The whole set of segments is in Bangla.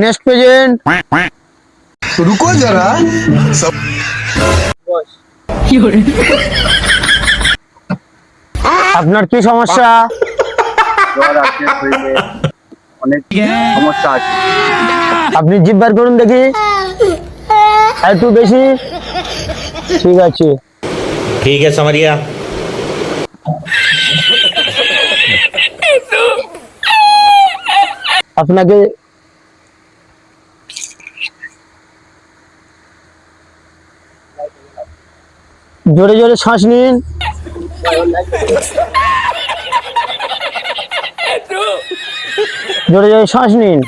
Next pageant. रुको जरा सब আপনার কি সমস্যা? জ্বর আছে, শরীরে অনেক সমস্যা আছে। আপনি জিভ বার করুন দেখি। একটু বেশি। ঠিক আছে। ठीक है समझ गया। আপনাকে জোরে জোরে শ্বাস নিন। জোরে জোরে শ্বাস নিন।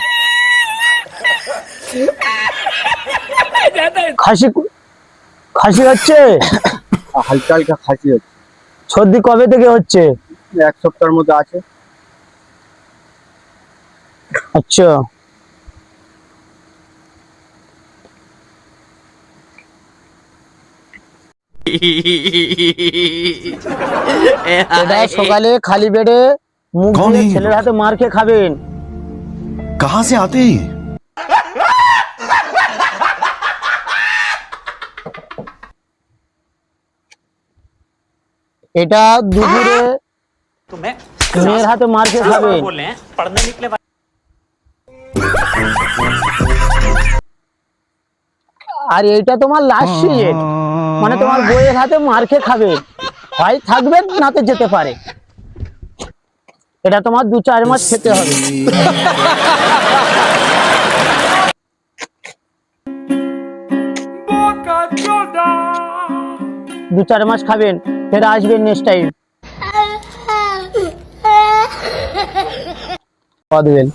খাসি খাসি হচ্ছে? হালকা হালকা খাসি হচ্ছে। সর্দি কবে থেকে হচ্ছে? এক সপ্তাহের মধ্যে আছে। আচ্ছা, এটা সকালে খালি পেটে মুখ कौन দিয়ে है ये ছেলের लोग? হাতে মার খেয়ে খাবেন। कहाँ से आते हैं ये? এটা দুপুরে तुम्हें মেয়ের হাতে মার খেয়ে খাবেন। बोल रहे हैं पढ़ने निकले আর এইটা তোমার লাস্ট সিজন, মানে তোমার বইয়ের হাতে মার খেয়ে খাবেন। হয় থাকবেন নাতে যেতে পারে। এটা তোমার 2-4 মাস খেতে হবে। 2-4 মাস খাবেন, ফের আসবেন নেক্সট টাইম। দেবেন।